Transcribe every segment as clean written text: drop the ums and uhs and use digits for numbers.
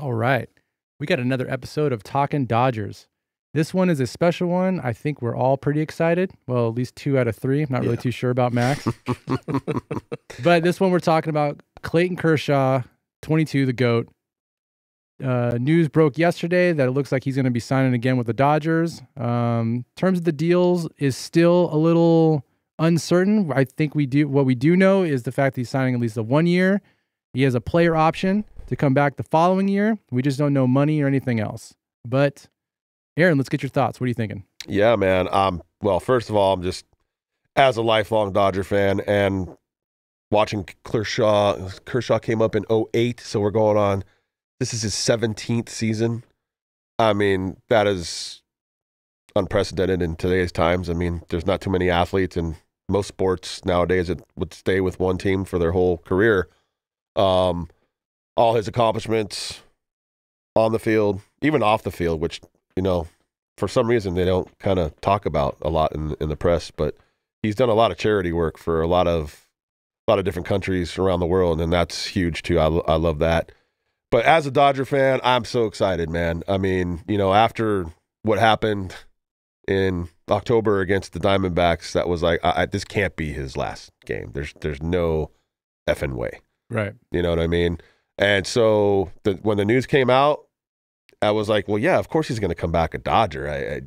All right. We got another episode of Talkin Dodgers. This one is a special one. I think we're all pretty excited. Well, at least 2 out of 3. I'm not really too sure about Max. But this one we're talking about Clayton Kershaw, 22, the GOAT. News broke yesterday that it looks like he's going to be signing again with the Dodgers. Terms of the deals is still a little uncertain. I think what we do know is the fact that he's signing at least a 1 year. He has a player option to come back the following year. We just don't know money or anything else. But Aaron, let's get your thoughts. What are you thinking? Yeah, man. Well, first of all, I'm just, as a lifelong Dodger fan, and watching Kershaw came up in 2008, so we're going on, this is his 17th season. I mean, that is unprecedented in today's times. I mean, there's not too many athletes in most sports nowadays that would stay with one team for their whole career. All his accomplishments on the field, even off the field, which, you know, for some reason they don't kind of talk about a lot in the press, but he's done a lot of charity work for a lot of different countries around the world, and that's huge too. I love that. But as a Dodger fan, I'm so excited, man. I mean, you know, after what happened in October against the Diamondbacks, that was like, this can't be his last game. There's no effing way. Right. You know what I mean? And so when the news came out, I was like, well, yeah, of course he's going to come back a Dodger. I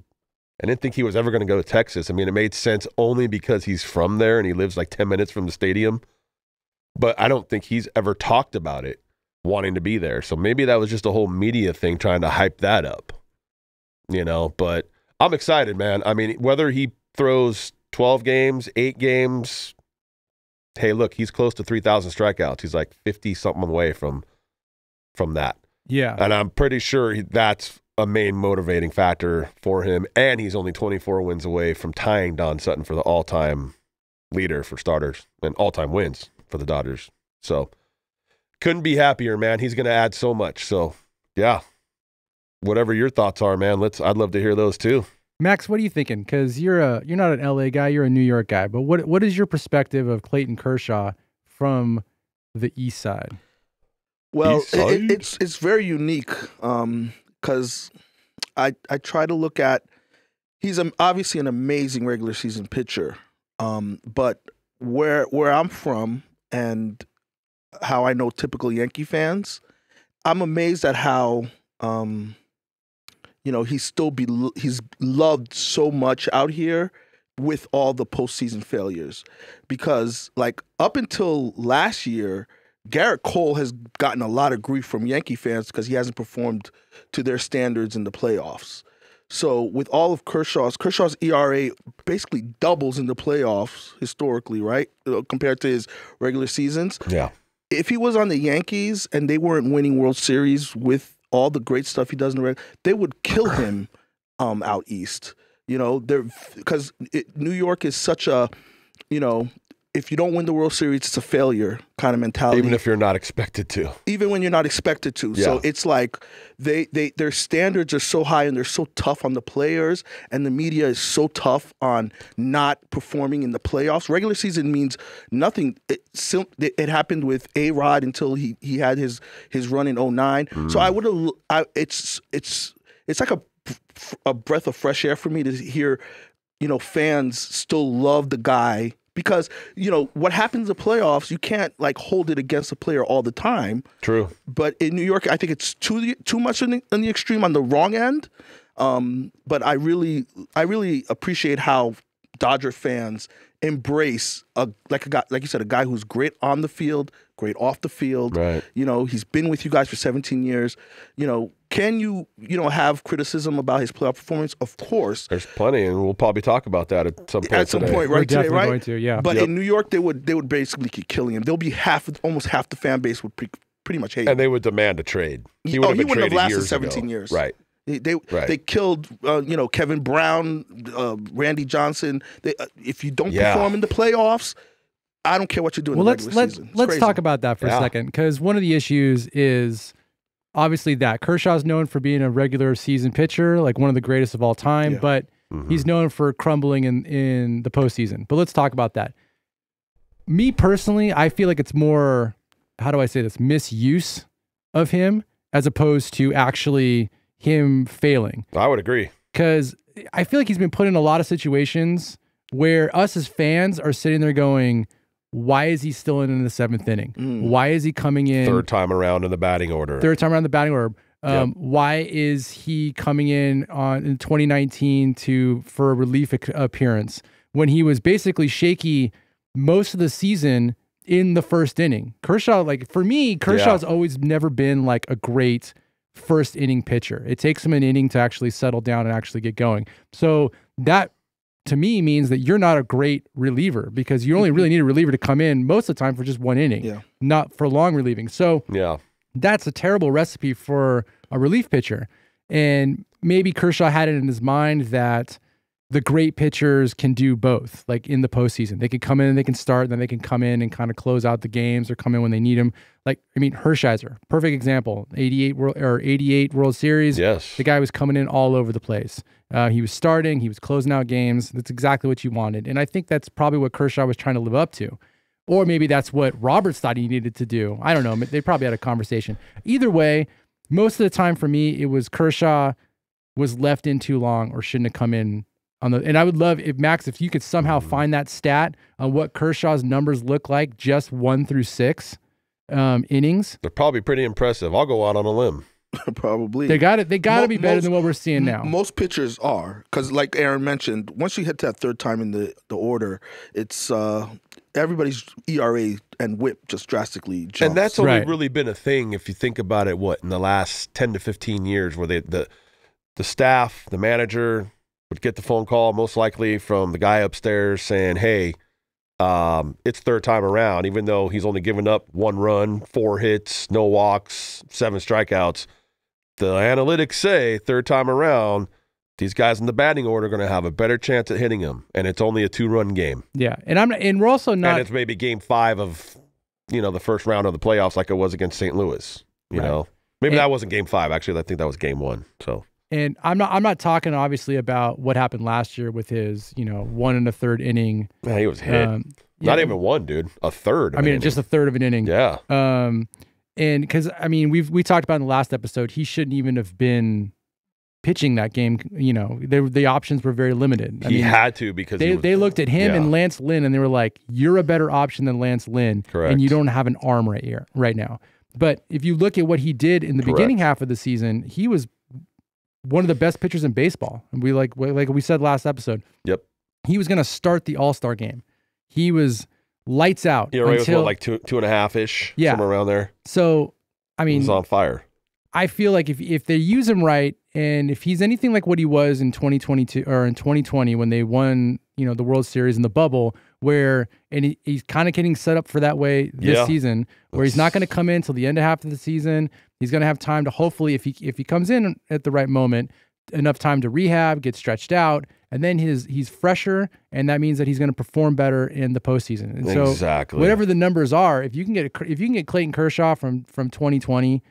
didn't think he was ever going to go to Texas. I mean, it made sense only because he's from there and he lives like 10 minutes from the stadium. But I don't think he's ever talked about it, wanting to be there. So maybe that was just a whole media thing trying to hype that up, you know. But I'm excited, man. I mean, whether he throws 12 games, 8 games, hey, look, he's close to 3,000 strikeouts. He's like 50-something away from that. Yeah. And I'm pretty sure that's a main motivating factor for him. And he's only 24 wins away from tying Don Sutton for the all-time leader for starters and all-time wins for the Dodgers. So couldn't be happier, man. He's going to add so much. So, yeah, whatever your thoughts are, man, I'd love to hear those too. Max, what are you thinking? Because you're not an LA guy, you're a New York guy. But what is your perspective of Clayton Kershaw from the East Side? Well, it's very unique because I try to look at, he's obviously an amazing regular season pitcher, but where I'm from and how I know typical Yankee fans, I'm amazed at how he's loved so much out here with all the postseason failures, because like up until last year, Garrett Cole has gotten a lot of grief from Yankee fans because he hasn't performed to their standards in the playoffs. So with all of Kershaw's ERA basically doubles in the playoffs historically, right? Compared to his regular seasons. Yeah. If he was on the Yankees and they weren't winning World Series with all the great stuff he does in the regular, they would kill him out east. You know, because New York is such a, you know, if you don't win the World Series, it's a failure kind of mentality. Even if you're not expected to. Even when you're not expected to. Yeah. So it's like their standards are so high and they're so tough on the players, and the media is so tough on not performing in the playoffs. Regular season means nothing. It happened with A-Rod until he had his run in 2009. So I would have. It's like a breath of fresh air for me to hear, you know, fans still love the guy. Because, you know, what happens in the playoffs, you can't, like, hold it against a player all the time. True. But in New York, I think it's too much on the extreme, on the wrong end. But I really appreciate how Dodger fans embrace, like you said, a guy who's great on the field, great off the field. Right. You know, he's been with you guys for 17 years. You know, can you have criticism about his playoff performance? Of course. There's plenty, and we'll probably talk about that at some point. At some point, right? Today, right? Going to, yeah. But in New York, they would basically keep killing him. There'll be almost half the fan base would pretty much hate him. And they would demand a trade. He wouldn't have lasted 17 years. Right. They killed Kevin Brown, Randy Johnson. If you don't perform in the playoffs, I don't care what you're doing. Well, in the regular season. let's talk about that for a second, because one of the issues is obviously that Kershaw's known for being a regular season pitcher, like one of the greatest of all time, but he's known for crumbling in the postseason. But let's talk about that. Me personally, I feel like it's more, how do I say this, misuse of him as opposed to actually him failing. I would agree. Because I feel like he's been put in a lot of situations where us as fans are sitting there going, why is he still in the 7th inning? Why is he coming in? Third time around in the batting order. Why is he coming in in 2019 for a relief appearance when he was basically shaky most of the season in the first inning? Kershaw, like for me, Kershaw's always never been like a great first inning pitcher. It takes him an inning to actually settle down and actually get going. So that to me means that you're not a great reliever because you only really need a reliever to come in most of the time for just one inning, not for long relieving. So that's a terrible recipe for a relief pitcher. And maybe Kershaw had it in his mind that the great pitchers can do both, like in the postseason. They can come in and they can start, and then they can come in and kind of close out the games or come in when they need them. Like, I mean, Hershiser, perfect example, 88 World Series. Yes. The guy was coming in all over the place. He was starting, he was closing out games. That's exactly what you wanted. And I think that's probably what Kershaw was trying to live up to. Or maybe that's what Roberts thought he needed to do. I don't know. They probably had a conversation. Either way, most of the time for me, it was Kershaw was left in too long or shouldn't have come in. And I would love if Max, if you could somehow find that stat on what Kershaw's numbers look like just 1 through 6 innings. They're probably pretty impressive. I'll go out on a limb. Probably. They got to be better than what we're seeing now. Most pitchers are, because like Aaron mentioned, once you hit that third time in the order, it's everybody's ERA and WHIP just drastically jumps. And that's only really been a thing if you think about it. What in the last 10 to 15 years, where the staff, the manager would get the phone call most likely from the guy upstairs saying, hey, it's third time around, even though he's only given up 1 run, 4 hits, no walks, 7 strikeouts. The analytics say third time around, these guys in the batting order are going to have a better chance at hitting him, and it's only a 2-run game. Yeah, and we're also not. And it's maybe game 5 of the first round of the playoffs, like it was against St. Louis. You know, maybe that wasn't game 5. Actually, I think that was game 1. So. And I'm not talking obviously about what happened last year with his 1 1/3 inning. Man, he was hit. Not even 1, dude. A third. Just a third of an inning. Yeah. And because we talked about in the last episode, he shouldn't even have been pitching that game. The options were very limited. He had to because they looked at him and Lance Lynn and they were like, "You're a better option than Lance Lynn, correct, and you don't have an arm right now." But if you look at what he did in the beginning half of the season, he was one of the best pitchers in baseball. And we like we said last episode. Yep. He was going to start the All-Star game. He was lights out. Yeah, right. Until, it was like 2.5-ish, somewhere around there. So, he was on fire. I feel like if they use him right, and if he's anything like what he was in 2022 or in 2020 when they won, the World Series in the bubble, he's kind of getting set up for that way this season, where he's not going to come in till the end of half of the season. He's going to have time to hopefully, if he comes in at the right moment, enough time to rehab, get stretched out, and then he's fresher, and that means that he's going to perform better in the postseason. And so whatever the numbers are, if you can get Clayton Kershaw from 2020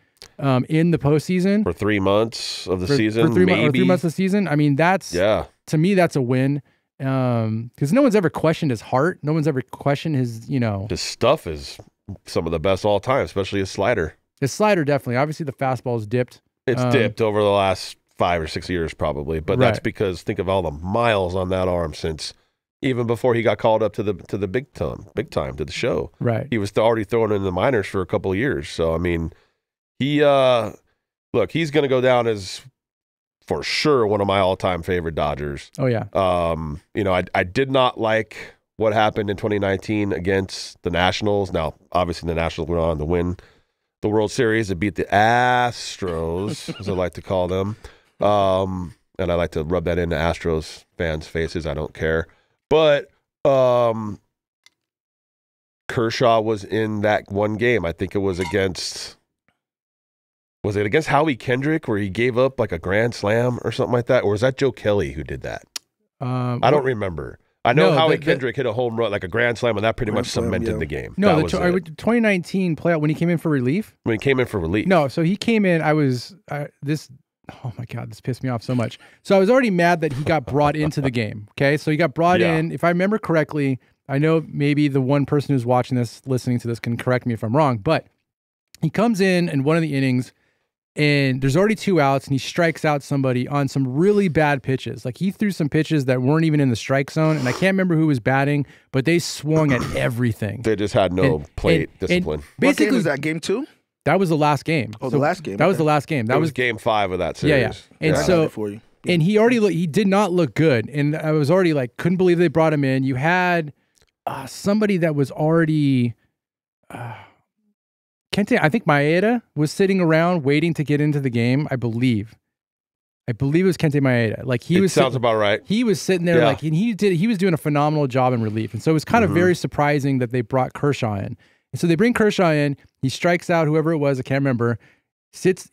in the postseason for 3 months of the season, for 3 months of the season, that's to me that's a win. Because no one's ever questioned his heart. No one's ever questioned his, His stuff is some of the best all time, especially his slider. His slider, definitely. Obviously, the fastball's dipped. It's dipped over the last 5 or 6 years, probably. But that's because think of all the miles on that arm since even before he got called up to the big time to the show. Right. He was already throwing in the minors for a couple of years. So he's going to go down as, for sure, one of my all-time favorite Dodgers. Oh, yeah. I did not like what happened in 2019 against the Nationals. Now, obviously, the Nationals went on to win the World Series. It beat the Astros, as I like to call them. And I like to rub that into Astros fans' faces. I don't care. But Kershaw was in that one game. I think it was against... Was it against Howie Kendrick where he gave up like a grand slam or something like that? Or was that Joe Kelly who did that? I don't remember. I know Howie Kendrick hit a home run, like a grand slam, and that pretty much cemented the game. No, the 2019 playoff when he came in for relief? When he came in for relief. No, so he came in, oh my God, this pissed me off so much. So I was already mad that he got brought into the game, okay? So he got brought in, if I remember correctly, I know maybe the one person who's watching this, listening to this can correct me if I'm wrong, but he comes in one of the innings, and there's already 2 outs, and he strikes out somebody on some really bad pitches. Like, he threw some pitches that weren't even in the strike zone, and I can't remember who was batting, but they swung at everything. They just had no plate discipline. What game was that? Game 2? That was the last game. Oh, the last game. That was the last game. That was game 5 of that series. Yeah. And so, and he did not look good. And I was already like, couldn't believe they brought him in. You had somebody that was already, Kente, I think Maeda was sitting around waiting to get into the game, I believe. it was Kente Maeda. Like sounds about right. He was sitting there like, and he was doing a phenomenal job in relief. And so it was kind of very surprising that they brought Kershaw in. And so they bring Kershaw in, he strikes out whoever it was, I can't remember, sits,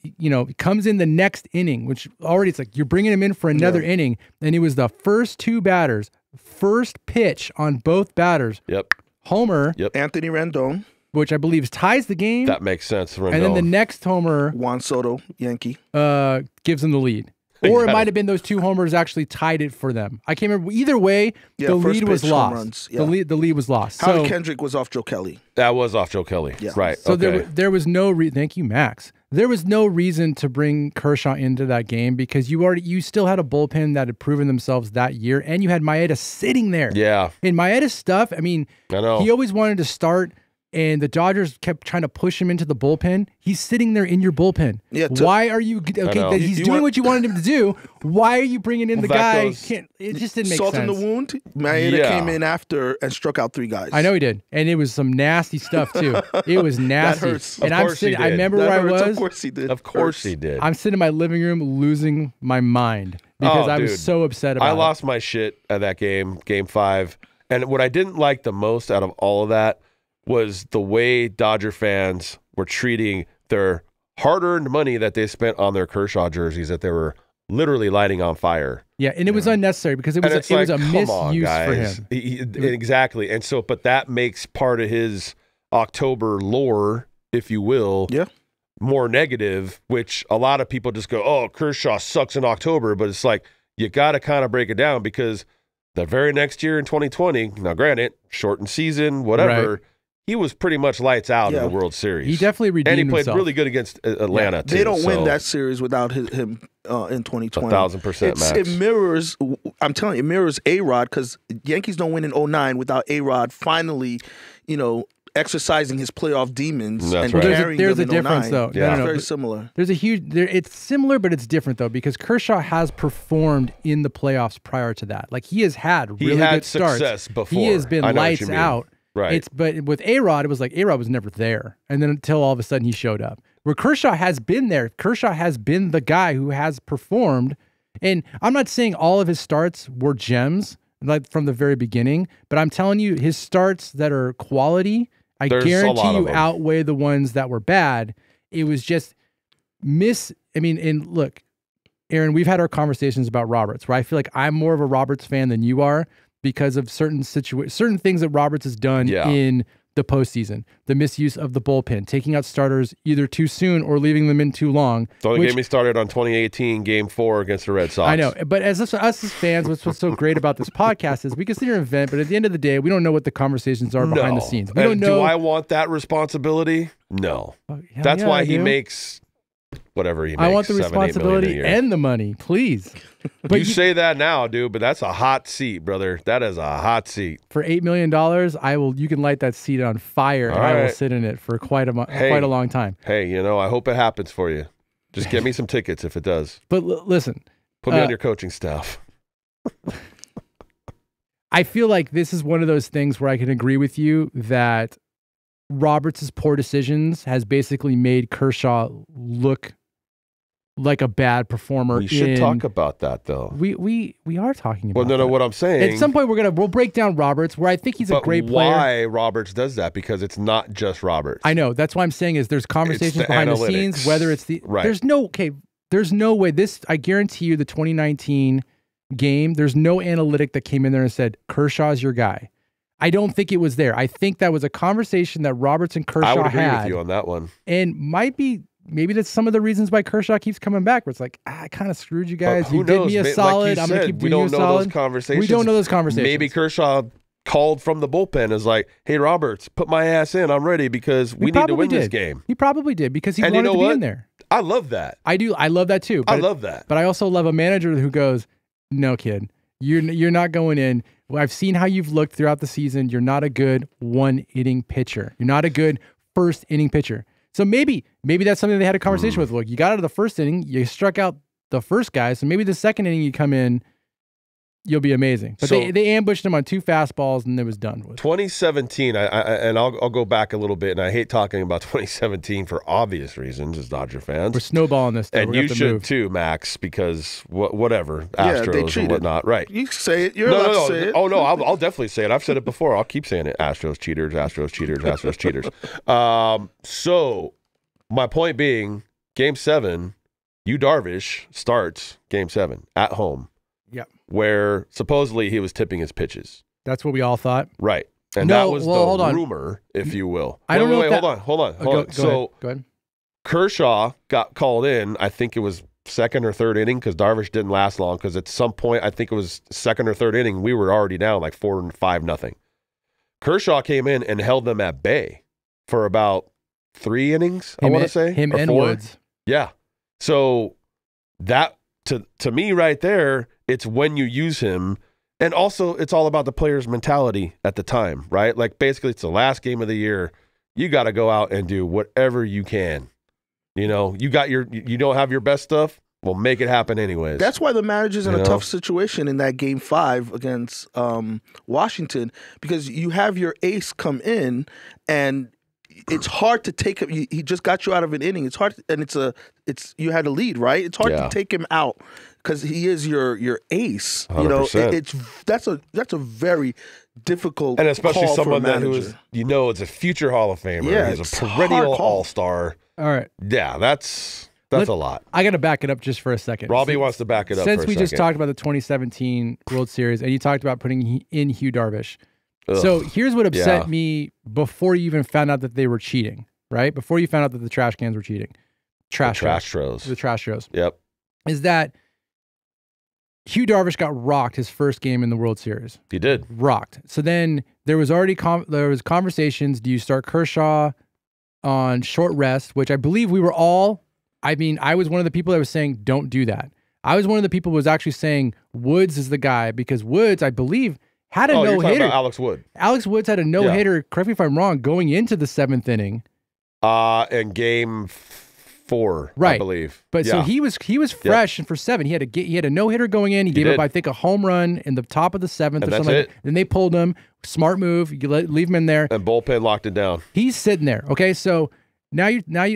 comes in the next inning, which already it's like you're bringing him in for another inning. And it was the first 2 batters, first pitch on both batters. Yep. Homer. Yep. Anthony Rendon. Which I believe ties the game. That makes sense. Rendon. And then the next homer. Juan Soto, Yankee. Gives them the lead. Or it might have been those 2 homers actually tied it for them. I can't remember. Either way, the lead was lost. The lead was lost. Howard Kendrick was off Joe Kelly. That was off Joe Kelly. Yeah. Right. So there was no thank you, Max. There was no reason to bring Kershaw into that game because you still had a bullpen that had proven themselves that year, and you had Maeda sitting there. Yeah. And Maeda's stuff, I mean, I know. He always wanted to start, and the Dodgers kept trying to push him into the bullpen. He's sitting there in your bullpen. Yeah. Why are you okay? He's doing what you wanted him to do. Why are you bringing in the guy? It just didn't make sense. Salt in the wound. Maeda came in after and struck out 3 guys. I know he did, and it was some nasty stuff too. It was nasty. That hurts. And I'm sitting. I remember where I was. Of course he did. Of course he did. I'm sitting in my living room losing my mind because I was so upset about it. I lost my shit at that game, game 5, and what I didn't like the most out of all of that was the way Dodger fans were treating their hard-earned money that they spent on their Kershaw jerseys that they were literally lighting on fire. Yeah, and it was unnecessary because it was a misuse for him. Exactly. And so, but that makes part of his October lore, if you will, more negative, which a lot of people just go, oh, Kershaw sucks in October. But it's like, you got to kind of break it down because the very next year in 2020, now granted, shortened season, whatever, he was pretty much lights out in the World Series. He definitely redeemed himself. And he played really good against Atlanta, too. They don't win that series without him in 2020. 1,000%, Max. It mirrors, I'm telling you, it mirrors A-Rod because Yankees don't win in 2009 without A-Rod finally, exercising his playoff demons and carrying there's them a difference, 2009. though. Yeah. It's very similar. There's a huge, it's similar, but it's different, though, because Kershaw has performed in the playoffs prior to that. Like, he has had really good starts. Success before. He has been lights out. Right. But with A-Rod, it was like A-Rod was never there. And then until all of a sudden he showed up. Where Kershaw has been there. Kershaw has been the guy who has performed. And I'm not saying all of his starts were gems, like from the very beginning, but I'm telling you, his starts that are quality, There's guarantee you outweigh the ones that were bad. It was just and look, Aaron, we've had our conversations about Roberts, where I feel like I'm more of a Roberts fan than you are, because of certain things that Roberts has done in the postseason, the misuse of the bullpen, taking out starters either too soon or leaving them in too long. Don't get me started on 2018 Game 4 against the Red Sox. I know, but as us as fans, what's so great about this podcast is we can sit here and vent, but at the end of the day, we don't know what the conversations are behind the scenes. We don't know. Do I want that responsibility? No. That's why he makes whatever he makes. I want the responsibility and the money, please. But you say that now, dude, but that's a hot seat, brother. That is a hot seat. For $8 million, you can light that seat on fire, and I will sit in it for quite a long time. Hey, I hope it happens for you. Just get me some tickets if it does. But listen. Put me on your coaching staff. I feel like this is one of those things where I can agree with you that Roberts' poor decisions has basically made Kershaw look like a bad performer. We should talk about that, though. We are talking about. Well, no. What I'm saying, at some point we'll break down Roberts, where I think he's a great player. Why Roberts does that? Because it's not just Roberts. I know. That's why I'm saying is there's conversations behind the scenes. Whether it's there's no way. I guarantee you, the 2019 game, there's no analytic that came in there and said Kershaw's your guy. I don't think it was there. I think that was a conversation that Roberts and Kershaw had. I would agree with you on that one. And maybe that's some of the reasons why Kershaw keeps coming back, where it's like, I kind of screwed you guys. You did me a solid. I'm going to keep doing you a solid. We don't know those conversations. We don't know those conversations. Maybe Kershaw called from the bullpen as like, hey, Roberts, put my ass in. I'm ready because we need to win this game. He probably did because he wanted to be in there. I love that. I do. I love that too. I love that. But I also love a manager who goes, no, kid, you're not going in. I've seen how you've looked throughout the season. You're not a good one-inning pitcher. You're not a good first-inning pitcher. So maybe that's something they had a conversation with. Look, you got out of the first inning. You struck out the first guy. So maybe the second inning you come in, you'll be amazing. But they ambushed him on 2 fastballs and it was done with. 2017, I'll go back a little bit, and I hate talking about 2017 for obvious reasons as Dodger fans. We're snowballing this. And you should too, Max, because whatever, Astros and whatnot. Right. You say it. You're allowed to say it. Oh, no, I'll definitely say it. I've said it before. I'll keep saying it. Astros cheaters, Astros cheaters, Astros cheaters. So my point being, Game 7, Yu Darvish starts Game 7 at home. Yep. Where supposedly he was tipping his pitches. That's what we all thought. Right. And that was the rumor, if you will. I don't know. Hold on. Go ahead. Kershaw got called in, I think it was second or third inning because Darvish didn't last long because at some point, I think it was second or third inning, we were already down like 4-5-0. Kershaw came in and held them at bay for about 3 innings, I want to say. Him and 4. Woods. Yeah. So that, to me right there, it's when you use him. And also, it's all about the player's mentality at the time, right? Like, basically, it's the last game of the year. You got to go out and do whatever you can. You know, you don't have your best stuff. Well, make it happen anyways. That's why the manager's in a tough situation in that Game 5 against Washington, because you have your ace come in, and it's hard to take him. He just got you out of an inning. It's hard, and you had a lead, right? It's hard to take him out because he is your ace. 100%. You know, that's a very difficult, and especially call someone for a that who is, is a future Hall of Famer. Yeah, he's a perennial All-Star. All right. Yeah, that's a lot. I got to back it up just for a second. Robbie wants to back it up. Since we just talked about the 2017 World Series, and you talked about putting in Yu Darvish. So here's what upset me before you even found out that they were cheating, right? Before you found out that the trash cans were cheating. The trash throws. Yep. Is that Yu Darvish got rocked his first game in the World Series. He did. Rocked. So then there was already conversations. Do you start Kershaw on short rest, which I believe we were all, I was one of the people that was saying, don't do that. I was one of the people who was actually saying Woods is the guy because Woods, I believe, had a no-hitter. Alex Wood. Alex Woods had a no-hitter, correct me if I'm wrong, going into the 7th inning. In Game 4, right. I believe. But so he was fresh, and for 7, he had a no-hitter going in. He gave up, I think, a home run in the top of the 7th or something. Then they pulled him. Smart move. You leave him in there. And bullpen locked it down. He's sitting there. Okay, so now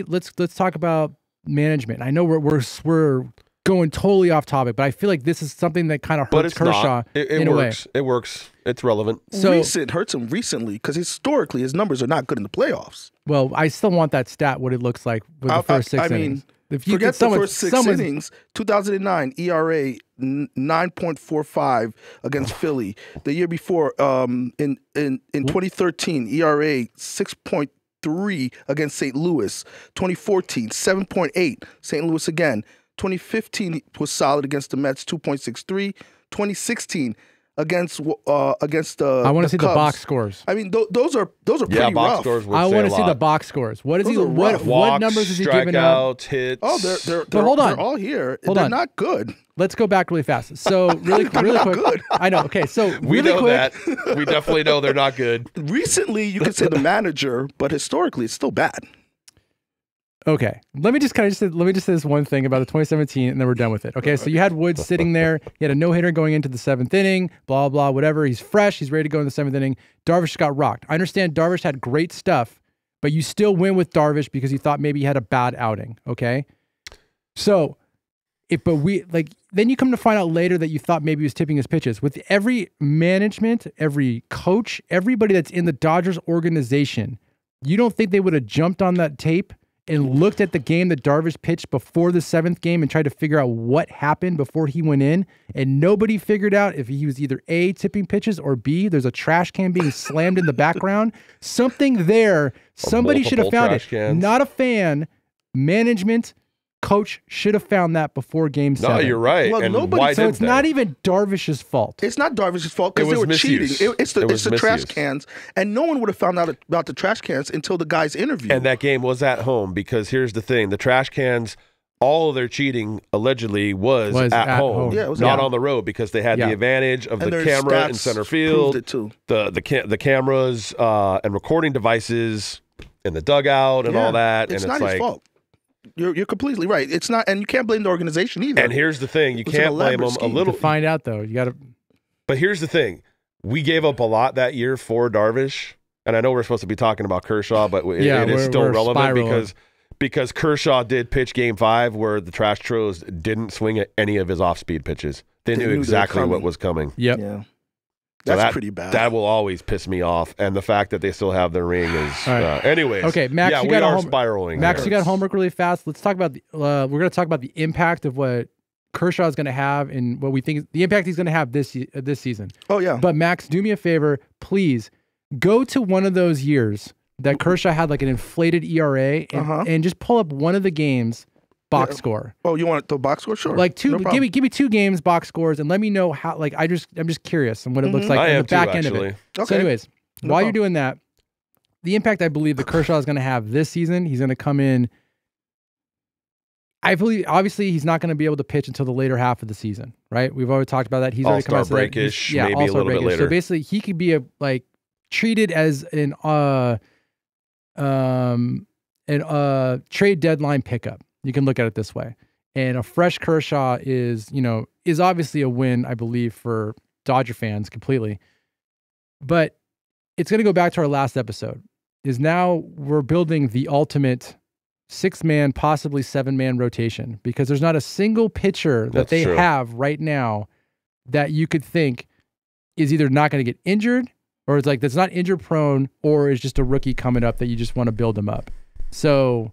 let's talk about management. I know we're going totally off topic, but I feel like this is something that kind of hurts Kershaw in a way. It works. It's relevant. So it hurts him recently because historically his numbers are not good in the playoffs. Well, I still want that stat, what it looks like with the first 6 innings. If you forget the first 6 innings, 2009 ERA 9.45 against Philly. The year before, in 2013, ERA 6.3 against St. Louis. 2014, 7.8, St. Louis again. 2015 was solid against the Mets, 2.63. 2016 against I want to see Cubs. The box scores. I mean, those are pretty box rough. Scores would I want to see the box scores. What is those he? What Walks, numbers is he giving up? Hits. Oh, they're hold on. They're all here. Hold they're on. not good. Let's go back really fast. So really quick. Good. I know. Okay, so we really know quick. that. We definitely know they're not good. Recently, you could say the manager, but historically, it's still bad. Okay, let me just say this one thing about the 2017, and then we're done with it. Okay, so you had Woods sitting there. He had a no-hitter going into the 7th inning. Blah blah whatever. He's fresh. He's ready to go in the 7th inning. Darvish got rocked. I understand Darvish had great stuff, but you still went with Darvish because you thought maybe he had a bad outing. Okay, so then you come to find out later that you thought maybe he was tipping his pitches. With every management, every coach, everybody that's in the Dodgers organization, you don't think they would have jumped on that tape and looked at the game that Darvish pitched before the 7th game and tried to figure out what happened before he went in, and nobody figured out if he was either A, tipping pitches, or B, there's a trash can being slammed in the background. Something there, somebody should have found it. Cans. Not a fan, management, coach should have found that before Game 7. No, you're right. Well, and nobody- why So didn't it's they? not even Darvish's fault. It's not Darvish's fault because It they were was misuse. cheating. It's It was the trash misuse. cans, and no one would have found out about the trash cans until the guy's interview. And that game was at home because here's the thing: the trash cans, all of their cheating allegedly was at home, Yeah, it was not at on the road because they had the advantage of And the their camera in stats center proved field, it too. the cameras and recording devices in the dugout and all that. It's and not it's his like, fault. You're completely right. It's not, and you can't blame the organization either. and here's the thing: you It was an can't blame elaborate them a scheme. little. To find out, though, you got to. But here's the thing: we gave up a lot that year for Darvish, and I know we're supposed to be talking about Kershaw, but it is still we're relevant spiraling. because Kershaw did pitch Game 5 where the Trash Tros didn't swing at any of his off-speed pitches. They knew knew they were exactly what coming. was coming. Yep. Yeah, So that's pretty bad. That will always piss me off, and the fact that they still have their ring is. All right. Anyways, Okay, Max, yeah, you we got a are home- spiraling. Max, here. you got homework really fast. Let's talk about the. We're going to talk about the impact of what Kershaw is going to have and what we think the impact he's going to have this season. Oh yeah. But Max, do me a favor, please go to one of those years that Kershaw had like an inflated ERA and just pull up one of the games box score. Oh, you want the box score? Sure. Like No problem. give me 2 games box scores and let me know how. Like I'm just curious on what it looks like I on the am back too, end of actually. it. Okay. So, anyways, No while you're problem. doing that, the impact I believe that Kershaw is going to have this season, he's going to come in. I believe obviously he's not going to be able to pitch until the later half of the season, right? We've already talked about that. He's already come All-star out and said that he's- breakish, maybe a all-star little bit breakish. So later. basically, he could be treated as an trade deadline pickup. You can look at it this way. And a fresh Kershaw is obviously a win, I believe, for Dodger fans completely. But it's going to go back to our last episode. Is now we're building the ultimate 6-man, possibly 7-man rotation because there's not a single pitcher that That's they true. have right now that you could think is either not going to get injured or it's like that's not injured prone or is just a rookie coming up that you just want to build him up. So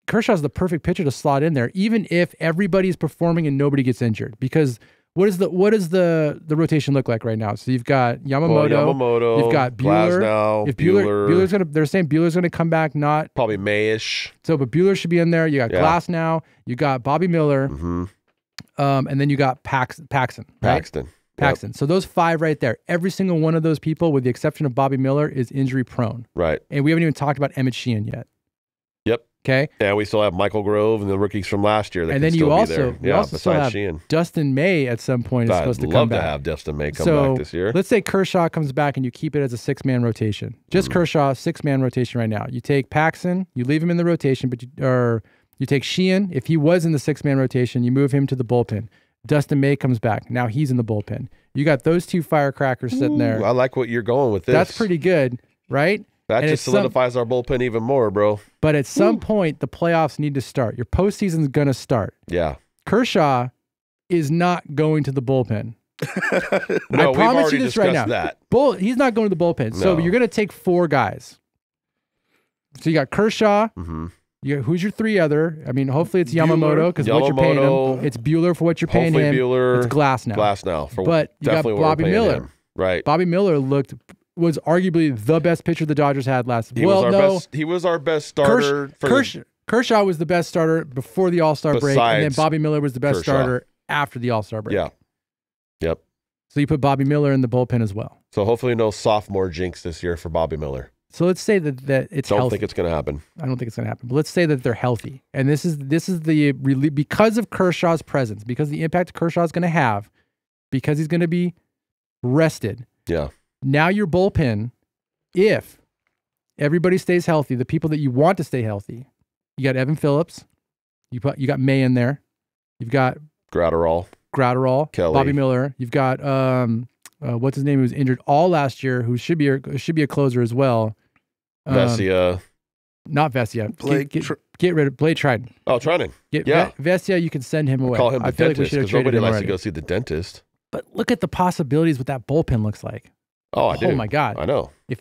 Kershaw's the perfect pitcher to slot in there, even if everybody's performing and nobody gets injured. Because what does the rotation look like right now? So you've got Yamamoto, you've got Buehler. Glasnow, If Buehler's they're saying Buehler's gonna come back, not probably Mayish. so, but Buehler should be in there. You got Glass now, you got Bobby Miller, and then you got Paxton. Right? Paxton. So those 5 right there, every single one of those people, with the exception of Bobby Miller, is injury prone. Right. And we haven't even talked about Emmett Sheehan yet. Yep. Okay. And we still have Michael Grove and the rookies from last year. That And can then you still be also, there. you also still besides have Sheehan. Dustin May at some point is supposed to I'd come love back. to have Dustin May come So back this year. let's say Kershaw comes back and you keep it as a 6-man rotation. Just Kershaw, 6-man rotation right now. You take Paxton, you leave him in the rotation, but you take Sheehan. If he was in the 6-man rotation, you move him to the bullpen. Dustin May comes back. Now he's in the bullpen. You got those 2 firecrackers sitting there. I like what you're going with this. That's pretty good, right? That And just it's solidifies our bullpen even more, bro. But at some point, the playoffs need to start. Your postseason's going to start. Yeah. Kershaw is not going to the bullpen. No, I we've promise already you this right now. discussed that. He's not going to the bullpen. So No. you're going to take 4 guys. So you got Kershaw. Mm-hmm. Who's your 3 other? I mean, hopefully it's Yamamoto because what you're paying Yamamoto. him. It's Buehler for what you're paying Hopefully him. Buehler. It's Glass now. But you got definitely what we're Bobby paying Miller. him. Right. Bobby Miller was arguably the best pitcher the Dodgers had last. He was our best starter. Kershaw was the best starter before the All-Star break, and then Besides Bobby Miller was the best Kershaw. starter after the All-Star break. Yeah. Yep. So you put Bobby Miller in the bullpen as well. So hopefully no sophomore jinx this year for Bobby Miller. So let's say that it's Don't healthy. think it's going to happen. I don't think it's going to happen. But let's say that they're healthy, and this is because of Kershaw's presence, because the impact Kershaw's going to have, because he's going to be rested. Yeah. Now your bullpen, if everybody stays healthy, the people that you want to stay healthy, you got Evan Phillips, you got May in there, you've got Gratterall. Kelly. Bobby Miller, you've got what's his name, who was injured all last year, who should be a closer as well. Vesia. Not Vesia. Blake Get rid of Blake Triton. Oh, Trinan. Yeah. Vesia, you can send him away. Call him the I feel like we dentist should have because traded nobody him likes already. to go see the dentist. But look at the possibilities what that bullpen looks like. Oh, I do. Oh my God. I know. If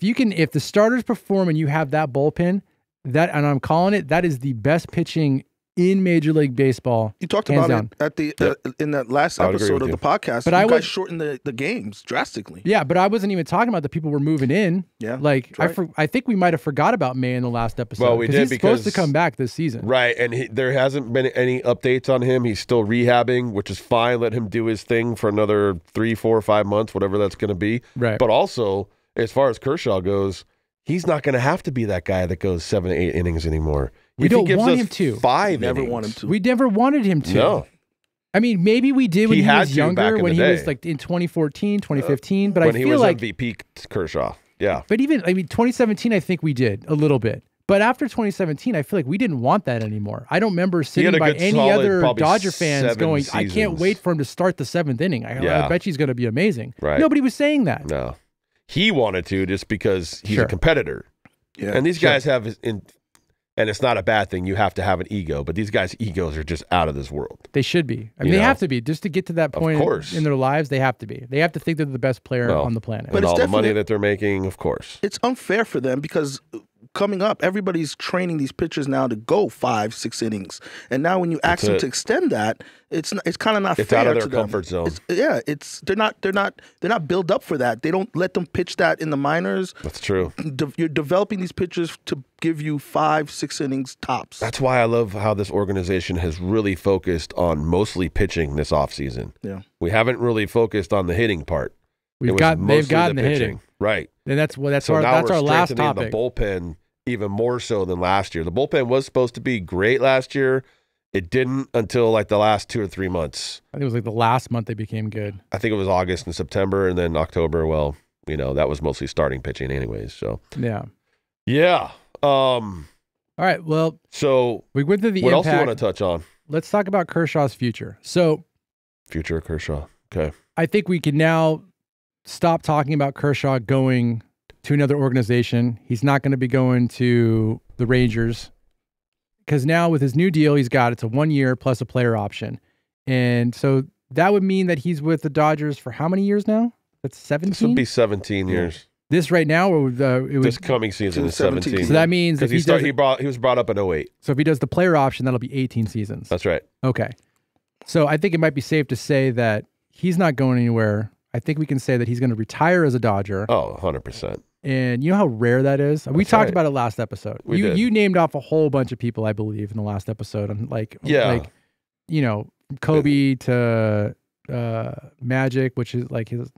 the starters perform and you have that bullpen, and I'm calling it, that is the best pitching in Major League Baseball. You talked hands about down. it at the in that last I would agree episode with of the you. podcast. But you I guys was- shortened the games drastically. Yeah, but I wasn't even talking about the people were moving in. Yeah, Like that's right. I think we might have forgot about May in the last episode. Well, we did he's supposed to because- come back this season. Right, and there hasn't been any updates on him. He's still rehabbing, which is fine. Let him do his thing for another 3, 4, 5 months, whatever that's going to be. Right. But also, as far as Kershaw goes, he's not going to have to be that guy that goes 7 to 8 innings anymore. We If he don't gives want us him to. 5 Never innings, want him to. We never wanted him to. No. I mean, maybe we did when He he, had was to back younger, in when the he was day. like in 2014, 2015. But I when he feel was like, MVP Kershaw. Yeah. but even, I mean, 2017, I think we did a little bit. But after 2017, I feel like we didn't want that anymore. I don't remember sitting had a by good any solid, other probably Dodger fans 7 going, I can't seasons. wait for him to start the 7th inning. I Yeah. bet he's going to be amazing. Right. Nobody was saying that. No. He wanted to just because he's Sure. a competitor. Yeah. And these guys have, and it's not a bad thing. You have to have an ego, but these guys' egos are just out of this world. They should be. I mean, You they know? have to be. Just to get to that point course. in their lives, they have to be. They have to think they're the best player Well, on the planet. But And it's all the money definite- that they're making, of course. It's unfair for them because coming up, everybody's training these pitchers now to go 5, 6 innings, and now when you ask them it. to extend that, it's kind of not It's fair out of their to them. comfort zone. They're not built up for that. They don't let them pitch that in the minors. That's true. You're developing these pitchers to give you 5, 6 innings tops. That's why I love how this organization has really focused on mostly pitching this offseason. Yeah. We haven't really focused on the hitting part. It was they've mostly gotten the pitching. hitting. Right. And that's So our now that's we're our last strengthening topic. the bullpen even more so than last year. The bullpen was supposed to be great last year. It didn't until like the last 2 or 3 months. I think it was like the last month they became good. I think it was August and September, and then October. Well, that was mostly starting pitching anyways. So Yeah. yeah. All right. Well, So we went through the what impact. else do you want to touch on? Let's talk about Kershaw's future. So Future of Kershaw. Okay. I think we can now stop talking about Kershaw going to another organization. He's not going to be going to the Rangers because now with his new deal it's a 1 year plus a player option. And so that would mean that he's with the Dodgers for how many years now? That's 17? This would be 17 years. This right now, or it This would, coming season is 17. 17. so that means if Because he was brought up in 08. so if he does the player option, that'll be 18 seasons. That's right. Okay. So I think it might be safe to say that he's not going anywhere. I think we can say that he's going to retire as a Dodger. Oh, 100%. And you know how rare that is? We That's talked right. about it last episode. We did. You named off a whole bunch of people, I believe, in the last episode. And Kobe to Magic, which is like his,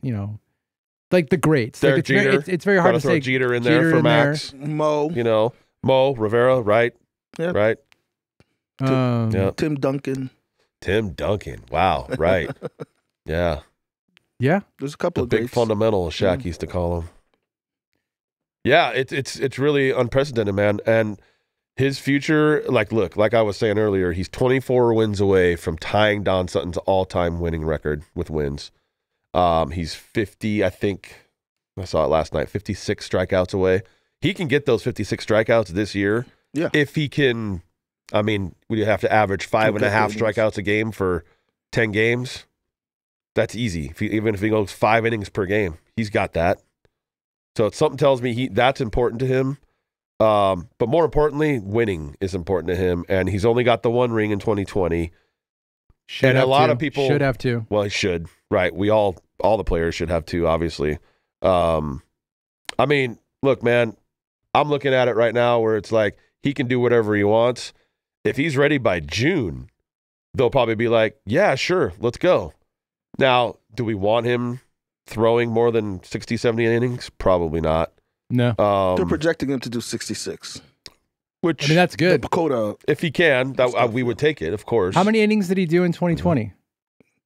like the greats. Like Derek Jeter. it's very hard Gotta to throw say. Jeter in there Jeter for in there. Max. Mo, Mo, Rivera, right? Yeah. Right? Yeah. Tim Duncan. Tim Duncan. Wow. Right. Yeah. Yeah. There's a couple The of big greats. fundamental, Shaq used to call him. Yeah, it's really unprecedented, man. And his future, like I was saying earlier, he's 24 wins away from tying Don Sutton's all-time winning record with wins. He's 50, I think, I saw it last night, 56 strikeouts away. He can get those 56 strikeouts this year. Yeah. If he can, I mean, we have to average 5.5 strikeouts a game for 10 games. That's easy. Even if he goes 5 innings per game, he's got that. So something tells me that's important to him. But more importantly, winning is important to him. And he's only got the 1 ring in 2020. And a lot of people should have to. Well, he should. Right. All the players should have 2, obviously. I mean, look, man, I'm looking at it right now where it's like he can do whatever he wants. If he's ready by June, they'll probably be like, yeah, sure, let's go. Now, do we want him throwing more than 60, 70 innings? Probably not. No. They're projecting him to do 66. Which, I mean, that's good. Dakota if he can, we would take it, of course. How many innings did he do in 2020?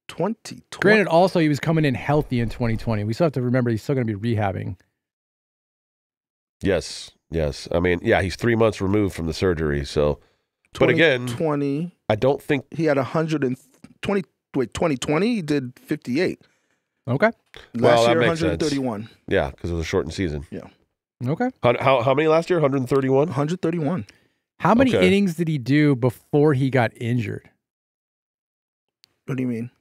20. Granted, also, he was coming in healthy in 2020. We still have to remember he's still going to be rehabbing. Yes. I mean, yeah, he's 3 months removed from the surgery. So, but again, 20. I don't think He had 120. Wait, 2020, he did 58. Okay. Last that year, makes sense. 131. Yeah, because it was a shortened season. Okay. How many last year? 131? 131. How many Okay. innings did he do before he got injured? What do you mean?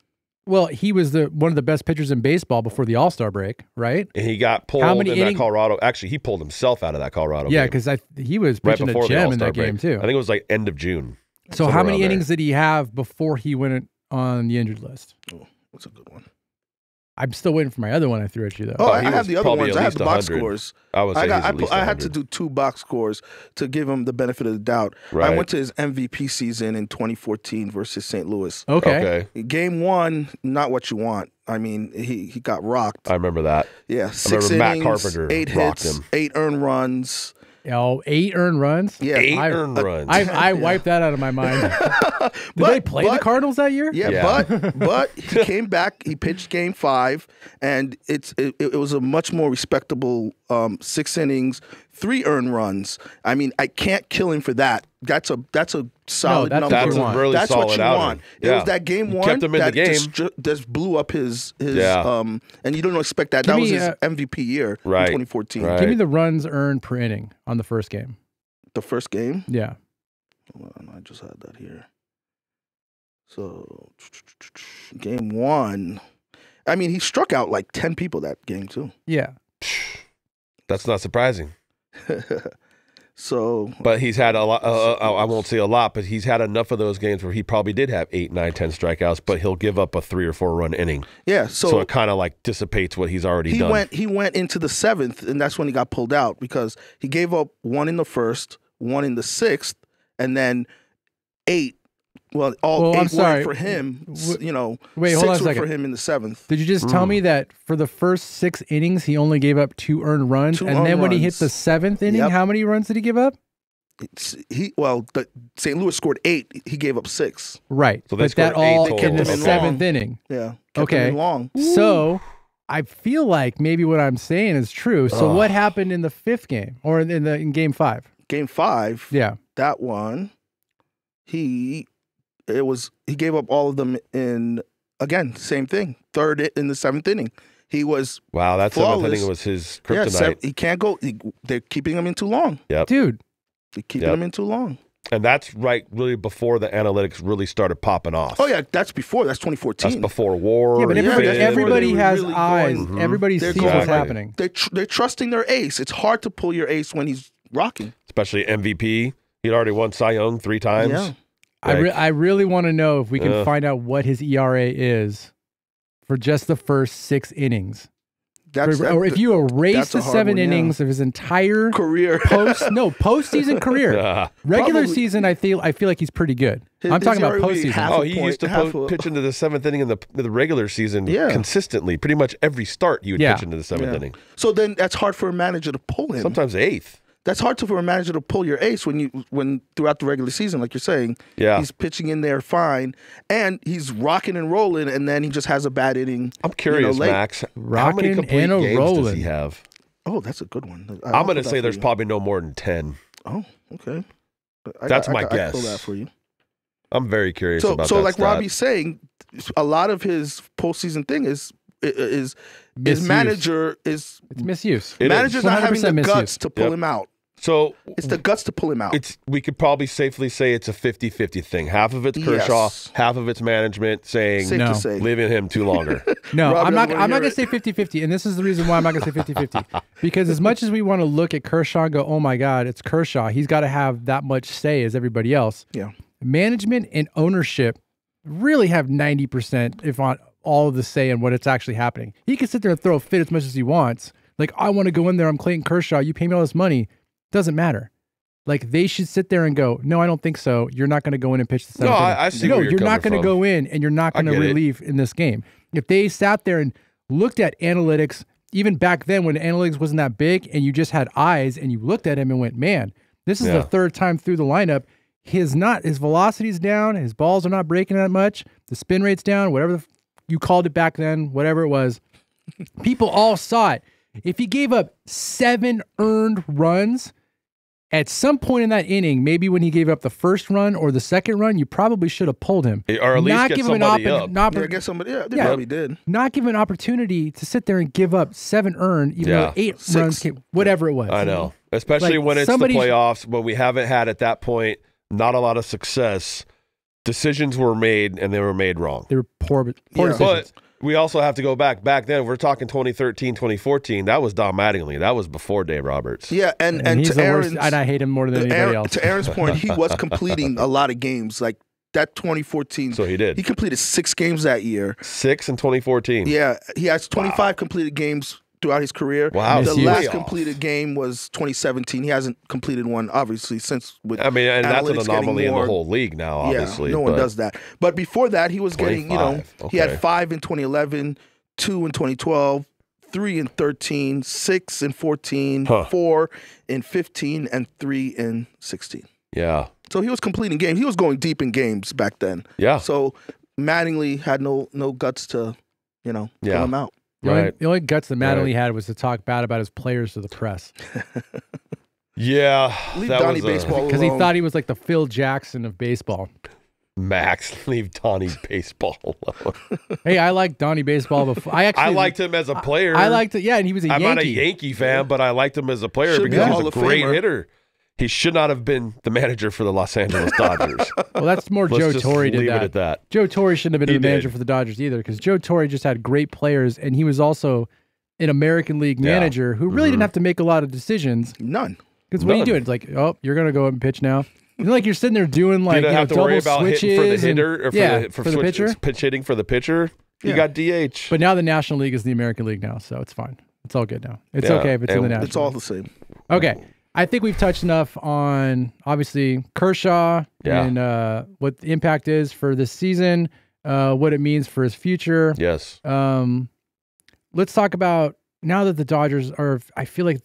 Well, he was one of the best pitchers in baseball before the All-Star break, right? And he got pulled How many in that innings- Colorado. Actually, he pulled himself out of that Colorado Yeah, game. because he was Right pitching before a the gem in All-Star that game break. too. I think it was like end of June. So how many innings did he have before he went on the injured list? Oh, that's a good one. I'm still waiting for my other one I threw at you, though. Oh, I have the other ones. I have the box scores. I had to do 2 box scores to give him the benefit of the doubt. Right. I went to his MVP season in 2014 versus St. Louis. Okay. Game 1, not what you want. I mean, he got rocked. I remember that. Yeah, 6 innings, Matt Carpenter 8 hits, 8 earned runs. Oh, 8 earned runs? Yeah. 8 earned runs. I wiped that out of my mind. Did they play the Cardinals that year? Yeah. But he came back. He pitched Game 5, and it was a much more respectable 6 innings, 3 earned runs. I mean, I can't kill him for that. That's a solid number. That's a really that's solid what you outing. want. It was that Game 1 kept him in that the game. just blew up his and you don't expect that. That was his MVP year in 2014. Give me the runs earned per inning on the first game. The first game? Yeah. Hold on, I just had that here. So, Game 1. I mean, he struck out like 10 people that game too. Yeah. That's not surprising. So, but he's had a lot. I won't say a lot, but he's had enough of those games where he probably did have 8, 9, 10 strikeouts, but he'll give up a 3 or 4 run inning. Yeah, so it kind of like dissipates what he's already done. He went into the 7th, and that's when he got pulled out because he gave up 1 in the 1st, 1 in the 6th, and then 8. Well, 8 were for him. You know, wait, 6 hold on a were second. for him in the 7th. Did you just tell me that for the first 6 innings he only gave up 2 earned runs, 2 and then when runs. he hit the 7th inning, how many runs did he give up? The St. Louis scored 8. He gave up 6. Right, so they but that all in the 7th inning. Yeah. Okay. Long. So I feel like maybe what I'm saying is true. So what happened in the 5th game or in Game 5? Game 5. Yeah. That one. He gave up all of them in, again, same thing. 3rd in the 7th inning. He was that flawless. 7th inning was his kryptonite. Yeah, he can't go. They're keeping him in too long. Yep. Dude. They're keeping him in too long. And that's really before the analytics really started popping off. Oh, yeah, that's before. That's 2014. That's before WAR. Yeah, but everybody has really eyes. going- Everybody sees what's happening. They're trusting their ace. It's hard to pull your ace when he's rocking. Especially MVP. He'd already won Cy Young 3 times. Yeah. I really want to know if we can find out what his ERA is for just the first 6 innings. Or if you erase the 7 innings of his entire career, postseason career. Regular season, I feel like he's pretty good. I'm talking about postseason. He used to pitch into the 7th inning in the regular season consistently. Pretty much every start, he would pitch into the 7th inning. So then that's hard for a manager to pull him. Sometimes 8th. That's hard for a manager to pull your ace when throughout the regular season, like you're saying, he's pitching in there fine, and he's rocking and rolling, and then he just has a bad inning. I'm curious, Max. How many complete games does he have? Oh, that's a good one. I'm going to say there's probably no more than 10. Oh, okay. That's my guess. I pull that for you. I'm very curious about that. So, like stat. Robbie's saying, a lot of his postseason thing is manager is it's misuse. Manager's not having the guts to pull him out. So it's the guts to pull him out. We could probably safely say it's a 50-50 thing. Half of it's Kershaw, half of it's management saying leaving him too longer. No, I'm not going to say 50-50, and this is the reason why I'm not going to say 50-50. Because as much as we want to look at Kershaw and go, oh my God, it's Kershaw, he's got to have that much say as everybody else. Yeah. Management and ownership really have 90%, if not all of the say in what it's actually happening. He can sit there and throw a fit as much as he wants. Like, I want to go in there, I'm Clayton Kershaw, you pay me all this money. Doesn't matter. Like, they should sit there and go, no, I don't think so. You're not going to go in and pitch the 7th inning. I see where you're not going to go in and you're not going to relieve in this game. If they sat there and looked at analytics, even back then when analytics wasn't that big and you just had eyes and you looked at him and went, man, this is the 3rd time through the lineup. His velocity's down. His balls are not breaking that much. The spin rate's down, whatever you called it back then, whatever it was. People all saw it. If he gave up 7 earned runs, at some point in that inning, maybe when he gave up the 1st run or the 2nd run, you probably should have pulled him. Or at least get somebody up. Get somebody up. They probably did. Not give an opportunity to sit there and give up 7 earned, even though 8 runs came, whatever it was. I know. Especially when it's the playoffs, when we haven't had at that point not a lot of success. Decisions were made, and they were made wrong. They were poor decisions. We also have to go back. Back then, we're talking 2013, 2014. That was Don Mattingly. That was before Dave Roberts. Yeah, and he's to the Aaron's, worst, and I hate him more than anybody else. To Aaron's point, he was completing a lot of games. Like that 2014. So he did. He completed 6 games that year. 6 in 2014. Yeah, he has 25 completed games throughout his career. Wow. The last completed game was 2017. He hasn't completed one, obviously, since with and that's an anomaly in the more, whole league now, obviously. Yeah, no one does that. But before that, he was 25. getting, he had 5 in 2011, 2 in 2012, 3 in 13, 6 in 14, 4 in 15, and 3 in 16. Yeah. So he was completing games. He was going deep in games back then. Yeah. So Mattingly had no guts to, pull him out. The only guts that Mattingly had was to talk bad about his players to the press. Yeah. Leave Donnie baseball alone. Because he thought he was like the Phil Jackson of baseball. Max, leave Donnie baseball alone. Hey, I liked Donnie baseball before. I liked him as a player. I liked it, and he was a Yankee. I'm not a Yankee fan, but I liked him as a player because he was a great hitter. He should not have been the manager for the Los Angeles Dodgers. Well, that's more Joe Torre did leave that. it at that. Joe Torre shouldn't have been the manager for the Dodgers either, because Joe Torre just had great players, and he was also an American League manager who really didn't have to make a lot of decisions. None. Because what are you doing? It's like, oh, you're going to go up and pitch now. It's like you're sitting there doing like have to worry about switches hitting for the hitter or for the pitcher. Pitch hitting for the pitcher. You got DH. But now the National League is the American League now, so it's fine. It's all good now. It's okay if it's in the National League. It's all the same. Okay. I think we've touched enough on, obviously, Kershaw and what the impact is for this season, what it means for his future. Yes. Let's talk about, now that the Dodgers are, I feel like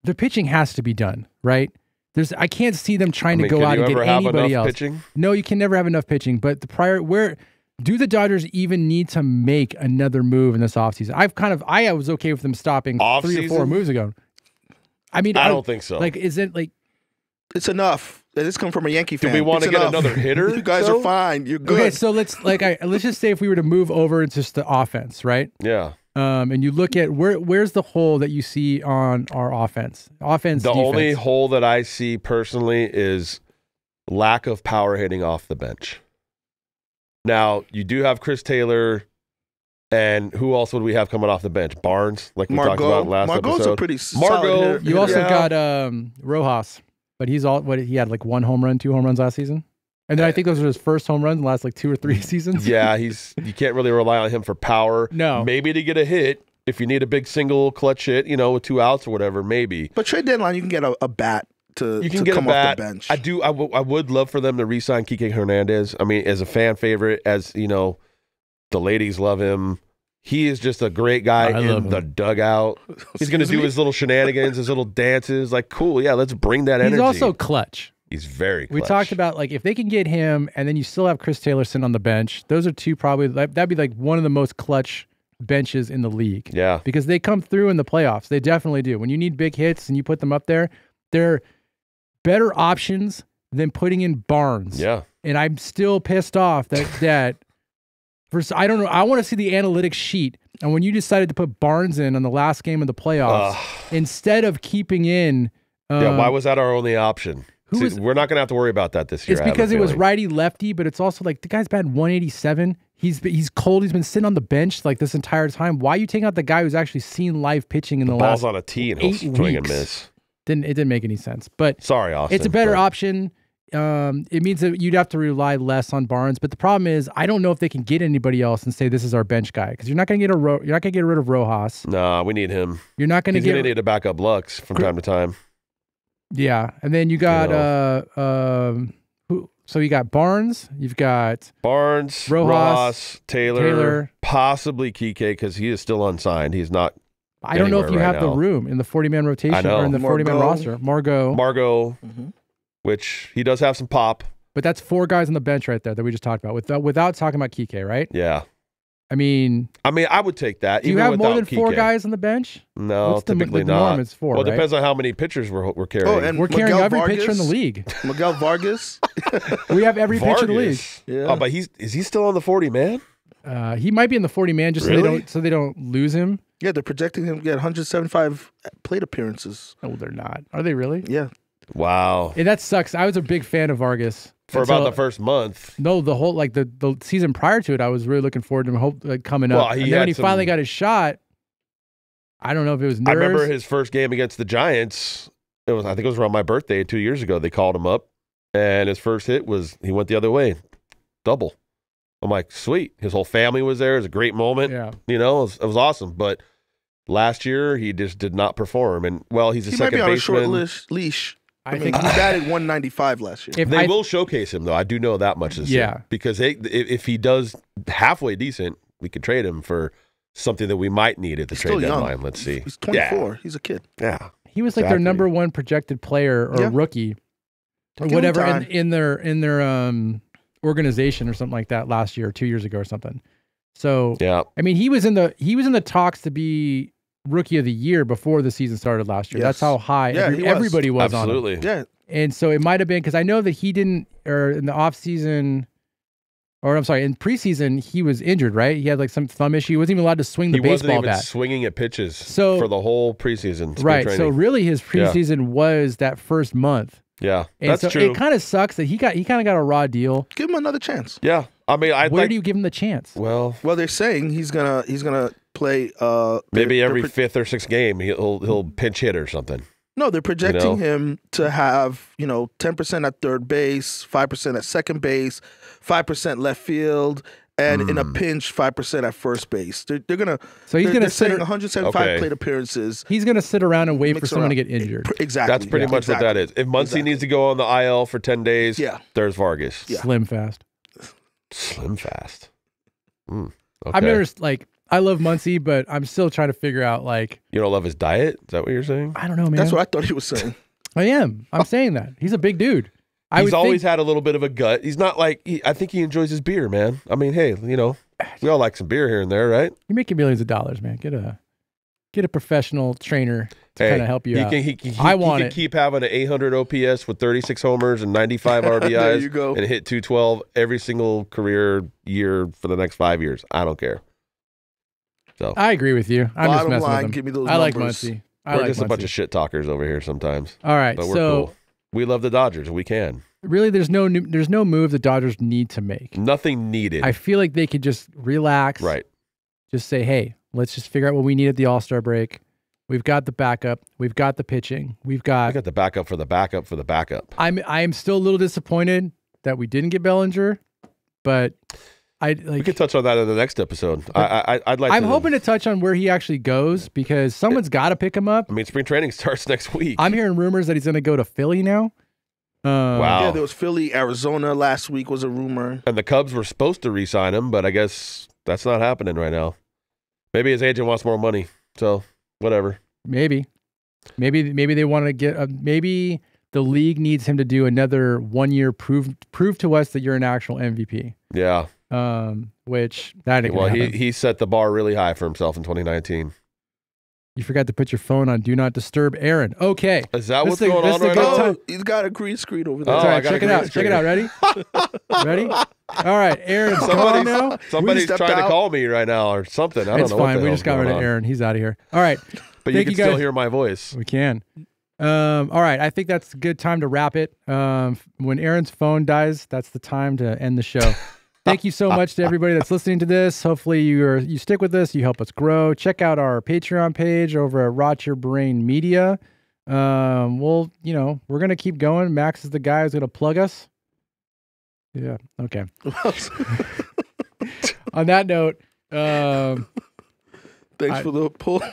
the pitching has to be done, right? I can't see them trying to go out and get anybody else. Pitching? No, you can never have enough pitching. But do the Dodgers even need to make another move in this offseason? I was okay with them stopping 3 or 4 moves ago. I mean, I don't think so. Like, is it like it's enough? This coming from a Yankee fan. Do we want to get another hitter? You guys are fine. You're good. Okay, so let's just say if we were to move over into just the offense, right? Yeah. And you look at where's the hole that you see on our offense? Defense. Only hole that I see personally is lack of power hitting off the bench. Now, you do have Chris Taylor, and who else would we have coming off the bench? Barnes, like we talked about last Margot's episode. A pretty solid hitter. You also got Rojas, but he had like 1 home run, 2 home runs last season. And then I think those were his first home runs in the last like 2 or 3 seasons. Yeah, you can't really rely on him for power. No. Maybe to get a hit if you need a big single clutch hit, with 2 outs or whatever, maybe. But trade deadline, you can get a bat to get come a bat off the bench. I would love for them to re-sign Kike Hernandez. I mean, as a fan favorite, as the ladies love him. He is just a great guy in the dugout. He's going to do his little shenanigans, his little dances. Like, cool, yeah, let's bring that energy. He's also clutch. He's very clutch. We talked about, like, if they can get him and then you still have Chris Taylor sitting on the bench, those are 2 probably, that'd be like one of the most clutch benches in the league. Yeah. Because they come through in the playoffs. They definitely do. When you need big hits and you put them up there, they're better options than putting in Barnes. Yeah. And I'm still pissed off that I don't know. I want to see the analytics sheet. And when you decided to put Barnes in on the last game of the playoffs, instead of keeping in... why was that our only option? We're not going to have to worry about that this year. It's because it was righty-lefty, but it's also like the guy's batting 187. He's cold. He's been sitting on the bench like this entire time. Why are you taking out the guy who's actually seen live pitching in the last ball's on a tee and he'll swing and miss? It didn't make any sense. But sorry, Austin. It's a better option. It means that you'd have to rely less on Barnes. But the problem is, I don't know if they can get anybody else and say this is our bench guy, because you're not going to get rid of Rojas. Nah, we need him. You're not going to get. He's going to need to back up Lux from time to time. Yeah, and then you got so you got Barnes, you've got Rojas, Taylor, possibly Kike, because he is still unsigned. He's not. I don't know if you have the room in the 40-man rotation or in the 40-man roster. Margot, which he does have some pop. But that's 4 guys on the bench right there that we just talked about without talking about Kike, right? Yeah. I mean, I would take that. Do you have more than 4 guys on the bench? No, typically not. Norm is 4, well, it depends on how many pitchers we're carrying. Oh, and we're carrying every pitcher in the league. Miguel Vargas. We have every pitcher in the league. Yeah. Oh, but is he still on the 40-man? He might be in the 40-man just so they don't lose him. Yeah, they're projecting him to get 175 plate appearances. No, they're not. Are they really? Yeah. Wow. And that sucks. I was a big fan of Vargas. For about the first month. No, the whole like the season prior to it, I was really looking forward to him coming up. Well, and then when he finally got his shot, I don't know if it was nerves. I remember his first game against the Giants. I think it was around my birthday 2 years ago. They called him up, and his first hit was he went the other way, double. I'm like, sweet. His whole family was there. It was a great moment. Yeah, you know, it was awesome. But last year he just did not perform. And well, he's a second baseman. He might be on a short leash. I think he batted 195 last year. They will showcase him, though. I do know that much this year. Because if he does halfway decent, we could trade him for something that we might need at the trade deadline. Let's see. He's 24. He's a kid. Yeah. He was like their number one projected player or rookie or whatever in their organization or something like that last year or 2 years ago or something. So, I mean, he was in the talks to be Rookie of the Year before the season started last year. That's how high everybody was on him. Absolutely. Yeah. And so it might have been because I know that he didn't, or in the off season, or I'm sorry, in preseason he was injured, right? He had like some thumb issue. He wasn't even allowed to swing the baseball bat. He wasn't even swinging at pitches for the whole preseason. Right. So really, his preseason was that first month. Yeah, and that's so true. It kind of sucks that he kind of got a raw deal. Give him another chance. Yeah, I mean, where do you give him the chance? Well, they're saying he's gonna play. Maybe every fifth or sixth game he'll pinch hit or something. No, they're projecting him to have 10% at third base, 5% at second base, 5% left field, and in a pinch 5% at first base. They're gonna. So he's gonna say 175 plate appearances. He's gonna sit around and wait for someone to get injured. Exactly. That's pretty much what that is. If Muncy needs to go on the IL for 10 days, there's Vargas. Yeah. Slim fast. Slim fast. Okay. I've never I love Muncy, but I'm still trying to figure out you don't love his diet? Is that what you're saying? I don't know, man. That's what I thought he was saying. I am. I'm saying that. He's a big dude. He's always had a little bit of a gut. He's not I think he enjoys his beer, man. I mean, hey, we all like some beer here and there, right? You're making millions of dollars, man. Get a professional trainer to kind of help you out. He can keep having an 800 OPS with 36 homers and 95 RBIs there you go. and hit 212 every single career year for the next 5 years. I don't care. So I agree with you. I'm just messing with him. Give me those I numbers. like Muncy. We're just a bunch of shit talkers over here sometimes. All right, but we're cool. We love the Dodgers. We can. Really, there's no move the Dodgers need to make. Nothing needed. I feel like they could just relax. Right. Just say, hey, let's just figure out what we need at the All-Star break. We've got the backup. We've got the pitching. We got the backup for the backup for the backup. I am still a little disappointed that we didn't get Bellinger, but we could touch on that in the next episode. I'd like. I'm hoping to touch on where he actually goes because someone's got to pick him up. I mean, spring training starts next week. I'm hearing rumors that he's going to go to Philly now. Wow. Yeah, there was Philly, Arizona last week was a rumor. And the Cubs were supposed to re-sign him, but I guess that's not happening right now. Maybe his agent wants more money, so whatever. Maybe they want to get. Maybe the league needs him to do another 1 year prove to us that you're an actual MVP. Yeah. Which that ain't gonna happen. He set the bar really high for himself in 2019. You forgot to put your phone on Do Not Disturb Aaron. Okay. Is that what's going on right now? He's got a green screen over there. Oh, right, check it out. Check it out. Ready? Ready? All right, Aaron's gone now. Somebody's trying to call me right now or something. I don't know. It's fine. We just got rid of Aaron. He's out of here. All right. But you can still hear my voice. We can. All right. I think that's a good time to wrap it. When Aaron's phone dies, that's the time to end the show. Thank you so much to everybody that's listening to this. Hopefully you stick with us. You help us grow. Check out our Patreon page over at Rot Your Brain Media. We're going to keep going. Max is the guy who's going to plug us. Yeah. Okay. On that note, thanks for the pull.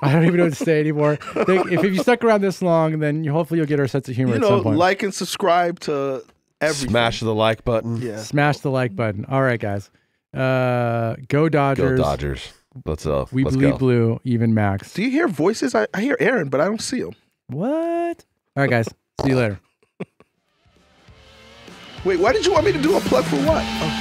I don't even know what to say anymore. If you stuck around this long, then hopefully you'll get our sense of humor at some point. Like and subscribe to everything. Smash the like button. Yeah. Smash the like button. All right, guys. Go Dodgers. Go Dodgers. Let's bleed go. Blue, even Max. Do you hear voices? I hear Aaron, but I don't see him. What? All right, guys. See you later. Wait, why did you want me to do a plug for what? Oh.